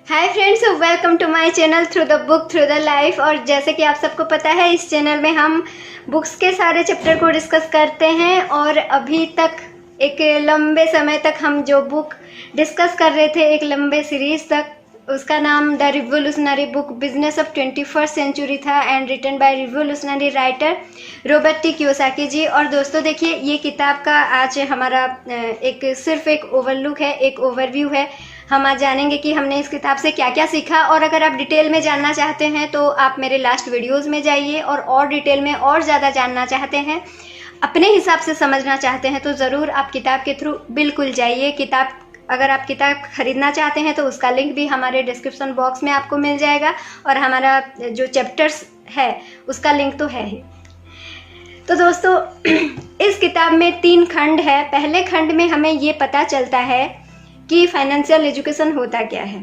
Hi friends, welcome to my channel through the book through the life. और जैसे कि आप सबको पता है, इस चैनल में हम बुक्स के सारे चैप्टर को डिस्कस करते हैं। और अभी तक एक लंबे समय तक हम जो बुक डिस्कस कर रहे थे, एक लंबे सीरीज तक, उसका नाम the revolutionary book business of 21st century था and written by revolutionary writer Robert T Kiyosaki ji. और दोस्तों देखिए, ये किताब का आज हमारा सिर्फ एक ओवरलुक है, एक ओवरव्यू है। हम आज जानेंगे कि हमने इस किताब से क्या क्या सीखा। और अगर आप डिटेल में जानना चाहते हैं तो आप मेरे लास्ट वीडियोस में जाइए, और डिटेल में और ज़्यादा जानना चाहते हैं, अपने हिसाब से समझना चाहते हैं, तो ज़रूर आप किताब के थ्रू बिल्कुल जाइए। अगर आप किताब खरीदना चाहते हैं तो उसका लिंक भी हमारे डिस्क्रिप्शन बॉक्स में आपको मिल जाएगा, और हमारा जो चैप्टर्स है उसका लिंक तो है ही। तो दोस्तों इस किताब में 3 खंड है। पहले खंड में हमें ये पता चलता है कि फाइनेंशियल एजुकेशन होता क्या है।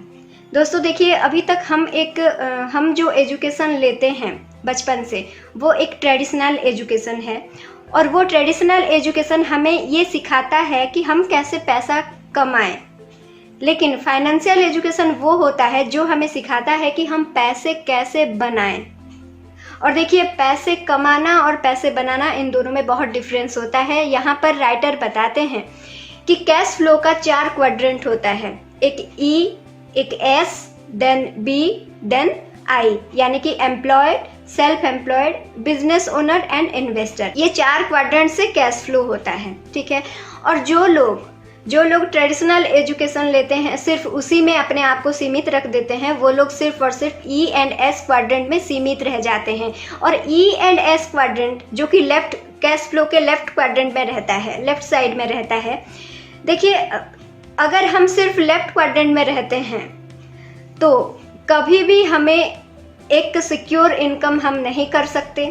दोस्तों देखिए, अभी तक हम जो एजुकेशन लेते हैं बचपन से, वो एक ट्रेडिशनल एजुकेशन है। और वो ट्रेडिशनल एजुकेशन हमें ये सिखाता है कि हम कैसे पैसा कमाएं। लेकिन फाइनेंशियल एजुकेशन वो होता है जो हमें सिखाता है कि हम पैसे कैसे बनाएं। और देखिए, पैसे कमाना और पैसे बनाना, इन दोनों में बहुत डिफरेंस होता है। यहाँ पर राइटर बताते हैं कि कैश फ्लो का 4 क्वाड्रेंट होता है, एक ई, एक S, then B, then I, यानी कि employed, self employed, business owner and investor. ये 4 क्वाड्रेंट से कैश फ्लो होता है, ठीक है। और जो लोग ट्रेडिशनल एजुकेशन लेते हैं, सिर्फ उसी में अपने आप को सीमित रख देते हैं, वो लोग सिर्फ और सिर्फ ई एंड एस क्वाड्रेंट में सीमित रह जाते हैं। और ई एंड एस क्वाड्रेंट, जो कि कैश फ्लो के लेफ्ट क्वाड्रेंट में रहता है, लेफ्ट साइड में रहता है। देखिए, अगर हम सिर्फ लेफ्ट क्वाड्रेंट में रहते हैं तो कभी भी हमें एक सिक्योर इनकम हम नहीं कर सकते,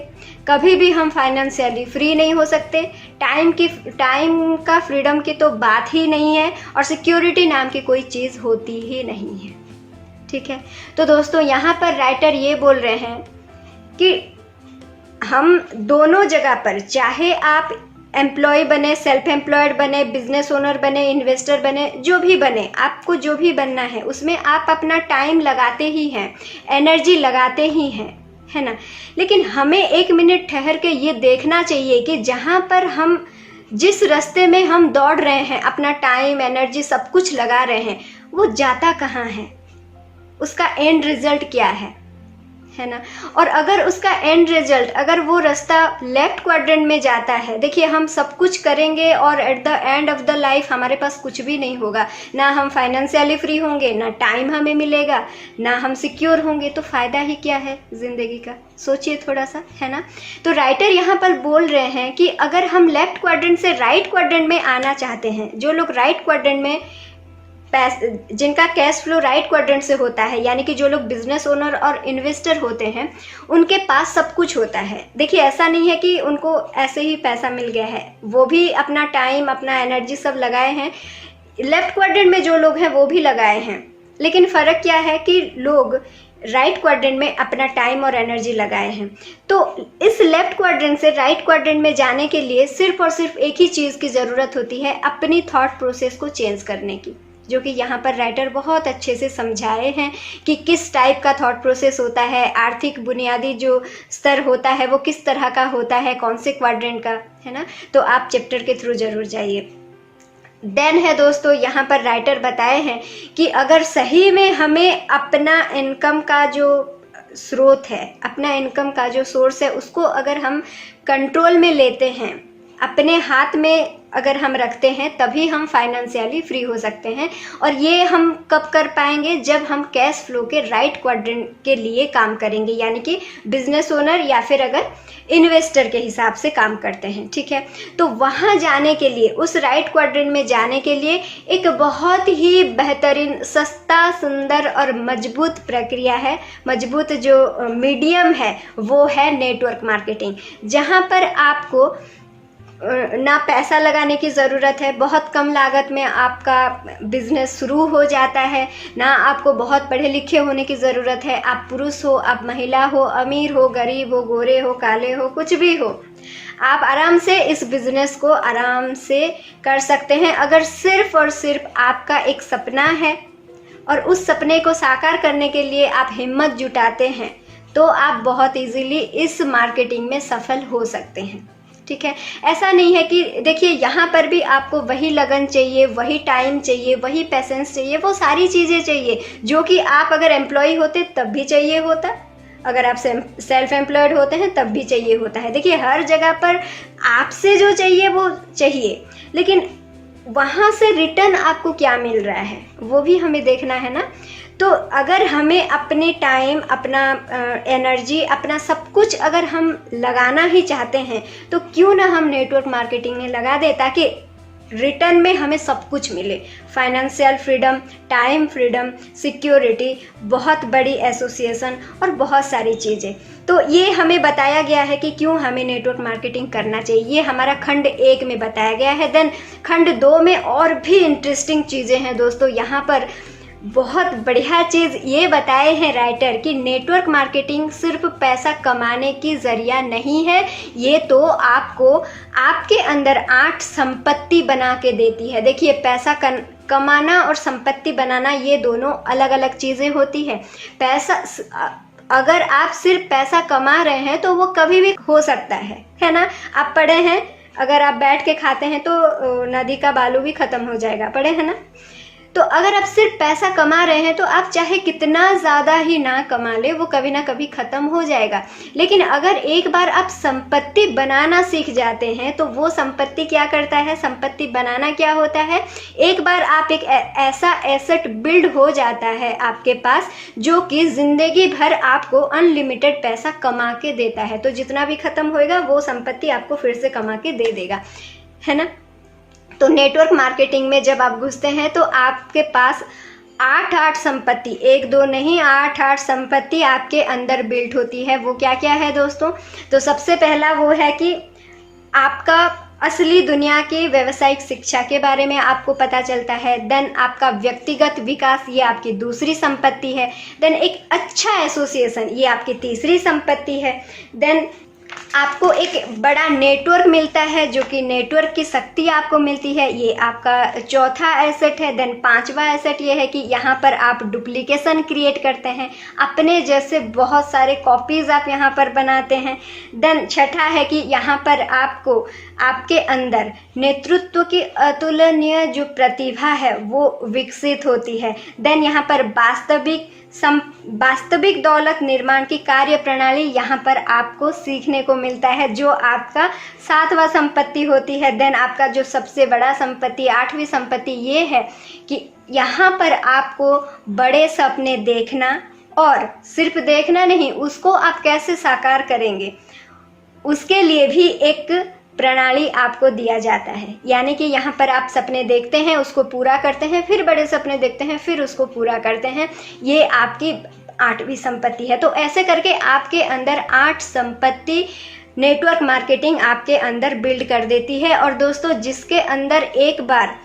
कभी भी हम फाइनेंशियली फ्री नहीं हो सकते। टाइम का फ्रीडम की तो बात ही नहीं है, और सिक्योरिटी नाम की कोई चीज़ होती ही नहीं है, ठीक है। तो दोस्तों, यहाँ पर राइटर ये बोल रहे हैं कि हम दोनों जगह पर, चाहे आप एम्प्लॉय बने, सेल्फ एम्प्लॉयड बने, बिजनेस ओनर बने, इन्वेस्टर बने, जो भी बने, आपको जो भी बनना है उसमें आप अपना टाइम लगाते ही हैं, एनर्जी लगाते ही हैं, है ना। लेकिन हमें 1 मिनट ठहर के ये देखना चाहिए कि जहाँ पर हम, जिस रास्ते में हम दौड़ रहे हैं, अपना टाइम, एनर्जी, सब कुछ लगा रहे हैं, वो जाता कहाँ है, उसका एंड रिजल्ट क्या है ना। और अगर उसका एंड रिजल्ट, अगर वो रास्ता लेफ्ट क्वाड्रेंट में जाता है, देखिए, हम सब कुछ करेंगे और at the end of the life हमारे पास कुछ भी नहीं होगा। ना हम फाइनेंशियली फ्री होंगे, ना टाइम हमें मिलेगा, ना हम सिक्योर होंगे, तो फ़ायदा ही क्या है ज़िंदगी का। सोचिए थोड़ा सा, है ना। तो राइटर यहाँ पर बोल रहे हैं कि अगर हम लेफ्ट क्वाड्रेंट से राइट क्वाड्रेंट में आना चाहते हैं, जो लोग राइट क्वाड्रेंट में, जिनका कैश फ्लो राइट क्वाड्रेंट से होता है, यानी कि जो लोग बिजनेस ओनर और इन्वेस्टर होते हैं, उनके पास सब कुछ होता है। देखिए, ऐसा नहीं है कि उनको ऐसे ही पैसा मिल गया है, वो भी अपना टाइम, अपना एनर्जी सब लगाए हैं। लेफ्ट क्वाड्रेंट में जो लोग हैं वो भी लगाए हैं, लेकिन फ़र्क क्या है कि लोग राइट क्वाड्रेंट में अपना टाइम और एनर्जी लगाए हैं। तो इस लेफ्ट क्वाड्रेंट से राइट क्वाड्रेंट में जाने के लिए सिर्फ और सिर्फ एक ही चीज़ की ज़रूरत होती है, अपनी थॉट प्रोसेस को चेंज करने की, जो कि यहाँ पर राइटर बहुत अच्छे से समझाए हैं कि किस टाइप का थॉट प्रोसेस होता है, आर्थिक बुनियादी जो स्तर होता है वो किस तरह का होता है, कौन से क्वाड्रेंट का, है ना। तो आप चैप्टर के थ्रू जरूर जाइए। देन है दोस्तों, यहाँ पर राइटर बताए हैं कि अगर सही में हमें अपना इनकम का जो स्रोत है, अपना इनकम का जो सोर्स है, उसको अगर हम कंट्रोल में लेते हैं, अपने हाथ में अगर हम रखते हैं, तभी हम फाइनेंशियली फ्री हो सकते हैं। और ये हम कब कर पाएंगे, जब हम कैश फ्लो के राइट क्वाड्रेंट के लिए काम करेंगे, यानी कि बिजनेस ओनर या फिर अगर इन्वेस्टर के हिसाब से काम करते हैं, ठीक है। तो वहाँ जाने के लिए, उस राइट क्वाड्रेंट में जाने के लिए एक बहुत ही बेहतरीन, सस्ता, सुंदर और मजबूत प्रक्रिया है, मजबूत जो मीडियम है वो है नेटवर्क मार्केटिंग, जहाँ पर आपको ना पैसा लगाने की ज़रूरत है, बहुत कम लागत में आपका बिजनेस शुरू हो जाता है, ना आपको बहुत पढ़े लिखे होने की ज़रूरत है। आप पुरुष हो, आप महिला हो, अमीर हो, गरीब हो, गोरे हो, काले हो, कुछ भी हो, आप आराम से इस बिज़नेस को आराम से कर सकते हैं। अगर सिर्फ और सिर्फ आपका एक सपना है, और उस सपने को साकार करने के लिए आप हिम्मत जुटाते हैं तो आप बहुत इजीली इस मार्केटिंग में सफल हो सकते हैं। ठीक है, ऐसा नहीं है कि देखिए यहाँ पर भी आपको वही लगन चाहिए, वही टाइम चाहिए, वही पैसेंस चाहिए, वो सारी चीज़ें चाहिए जो कि आप अगर एम्प्लॉय होते तब भी चाहिए होता, अगर आप सेल्फ एम्प्लॉयड होते हैं तब भी चाहिए होता है। देखिए हर जगह पर आपसे जो चाहिए वो चाहिए, लेकिन वहाँ से रिटर्न आपको क्या मिल रहा है वो भी हमें देखना है ना। तो अगर हमें अपने टाइम, अपना एनर्जी, अपना सब कुछ अगर हम लगाना ही चाहते हैं तो क्यों ना हम नेटवर्क मार्केटिंग में लगा दें, ताकि रिटर्न में हमें सब कुछ मिले। Financial freedom, time freedom, security, बहुत बड़ी एसोसिएशन और बहुत सारी चीज़ें। तो ये हमें बताया गया है कि क्यों हमें नेटवर्क मार्केटिंग करना चाहिए, ये हमारा खंड 1 में बताया गया है। देन खंड 2 में और भी इंटरेस्टिंग चीज़ें हैं दोस्तों। यहाँ पर बहुत बढ़िया चीज़ ये बताए हैं राइटर कि नेटवर्क मार्केटिंग सिर्फ पैसा कमाने की ज़रिया नहीं है, ये तो आपको आपके अंदर 8 संपत्ति बना के देती है। देखिए पैसा कमाना और संपत्ति बनाना ये दोनों अलग अलग चीज़ें होती है। पैसा, अगर आप सिर्फ पैसा कमा रहे हैं तो वो कभी भी हो सकता है ना। आप पढ़े हैं, अगर आप बैठ के खाते हैं तो नदी का बालू भी ख़त्म हो जाएगा, पढ़े हैं ना। तो अगर आप सिर्फ पैसा कमा रहे हैं तो आप चाहे कितना ज़्यादा ही ना कमा ले, वो कभी ना कभी ख़त्म हो जाएगा। लेकिन अगर एक बार आप संपत्ति बनाना सीख जाते हैं तो वो संपत्ति क्या करता है, संपत्ति बनाना क्या होता है, एक बार आप एक ऐसा एसेट बिल्ड हो जाता है आपके पास जो कि ज़िंदगी भर आपको अनलिमिटेड पैसा कमा के देता है। तो जितना भी ख़त्म होएगा वो संपत्ति आपको फिर से कमा के दे देगा, है ना। तो नेटवर्क मार्केटिंग में जब आप घुसते हैं तो आपके पास 8 संपत्ति, 1-2 नहीं, 8 संपत्ति आपके अंदर बिल्ड होती है। वो क्या क्या है दोस्तों? तो सबसे पहला वो है कि आपका असली दुनिया की व्यावसायिक शिक्षा के बारे में आपको पता चलता है। देन आपका व्यक्तिगत विकास, ये आपकी दूसरी संपत्ति है। देन एक अच्छा एसोसिएशन, ये आपकी तीसरी संपत्ति है। देन आपको एक बड़ा नेटवर्क मिलता है जो कि नेटवर्क की शक्ति आपको मिलती है, ये आपका चौथा एसेट है। देन 5वां एसेट ये है कि यहाँ पर आप डुप्लीकेशन क्रिएट करते हैं, अपने जैसे बहुत सारे कॉपीज़ आप यहाँ पर बनाते हैं। देन छठा है कि यहाँ पर आपको आपके अंदर नेतृत्व की अतुलनीय जो प्रतिभा है वो विकसित होती है। देन यहाँ पर वास्तविक दौलत निर्माण की कार्य प्रणाली यहाँ पर आपको सीखने को मिलता है, जो आपका 7वां संपत्ति होती है। देन आपका जो सबसे बड़ा संपत्ति, 8वीं संपत्ति ये है कि यहाँ पर आपको बड़े सपने देखना, और सिर्फ देखना नहीं, उसको आप कैसे साकार करेंगे उसके लिए भी एक प्रणाली आपको दिया जाता है। यानी कि यहाँ पर आप सपने देखते हैं, उसको पूरा करते हैं, फिर बड़े सपने देखते हैं, फिर उसको पूरा करते हैं। ये आपकी 8वीं संपत्ति है। तो ऐसे करके आपके अंदर 8 संपत्ति नेटवर्क मार्केटिंग आपके अंदर बिल्ड कर देती है। और दोस्तों, जिसके अंदर एक बार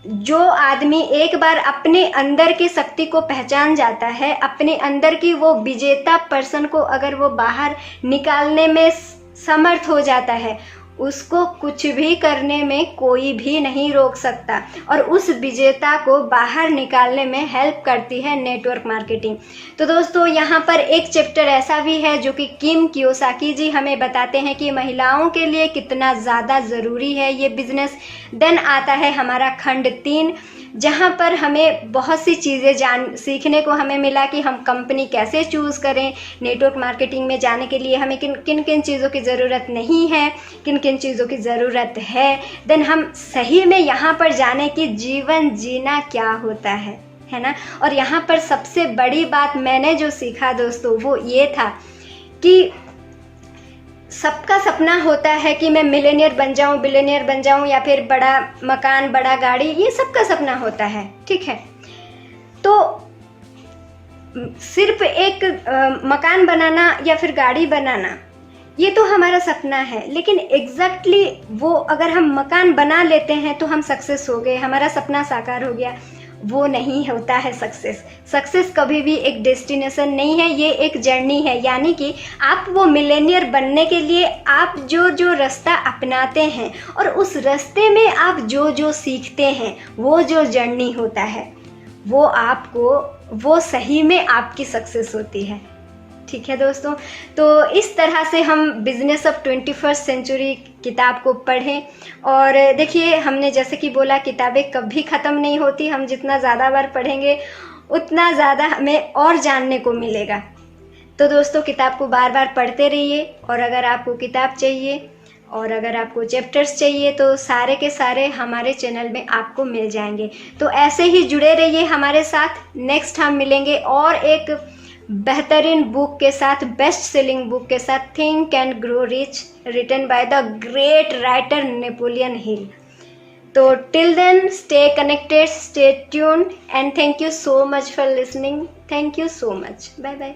जो आदमी एक बार अपने अंदर की शक्ति को पहचान जाता है, अपने अंदर की वो विजेता पर्सन को अगर वो बाहर निकालने में समर्थ हो जाता है, उसको कुछ भी करने में कोई भी नहीं रोक सकता। और उस विजेता को बाहर निकालने में हेल्प करती है नेटवर्क मार्केटिंग। तो दोस्तों, यहाँ पर एक चैप्टर ऐसा भी है जो कि किम कियोसाकी जी हमें बताते हैं कि महिलाओं के लिए कितना ज़्यादा ज़रूरी है ये बिजनेस। देन आता है हमारा खंड 3, जहाँ पर हमें बहुत सी चीज़ें सीखने को हमें मिला कि हम कंपनी कैसे चूज़ करें, नेटवर्क मार्केटिंग में जाने के लिए हमें किन किन चीज़ों की ज़रूरत नहीं है, किन किन चीज़ों की ज़रूरत है। देन हम सही में यहाँ पर जाने कि जीवन जीना क्या होता है ना। और यहाँ पर सबसे बड़ी बात मैंने जो सीखा दोस्तों वो ये था कि सबका सपना होता है कि मैं मिलेनियर बन जाऊं, बिलियनियर बन जाऊं, या फिर बड़ा मकान, बड़ा गाड़ी, ये सबका सपना होता है, ठीक है। तो सिर्फ एक मकान बनाना या फिर गाड़ी बनाना ये तो हमारा सपना है, लेकिन एग्जैक्टली वो अगर हम मकान बना लेते हैं तो हम सक्सेस हो गए, हमारा सपना साकार हो गया, वो नहीं होता है सक्सेस। सक्सेस कभी भी एक डेस्टिनेशन नहीं है, ये एक जर्नी है। यानी कि आप वो मिलेनियर बनने के लिए आप जो रास्ता अपनाते हैं और उस रास्ते में आप जो सीखते हैं, वो जो जर्नी होता है वो सही में आपकी सक्सेस होती है। ठीक है दोस्तों, तो इस तरह से हम बिजनेस ऑफ 21st सेंचुरी किताब को पढ़ें। और देखिए, हमने जैसे कि बोला, किताबें कभी ख़त्म नहीं होती। हम जितना ज़्यादा बार पढ़ेंगे उतना ज़्यादा हमें और जानने को मिलेगा। तो दोस्तों, किताब को बार बार पढ़ते रहिए। और अगर आपको किताब चाहिए और अगर आपको चैप्टर्स चाहिए तो सारे के सारे हमारे चैनल में आपको मिल जाएंगे। तो ऐसे ही जुड़े रहिए हमारे साथ। नेक्स्ट हम मिलेंगे और एक बेहतरीन बुक के साथ, बेस्ट सेलिंग बुक के साथ, think and grow rich, written by the great writer Napoleon Hill. तो till then, stay connected, stay tuned, and thank you so much for listening. Thank you so much. Bye bye.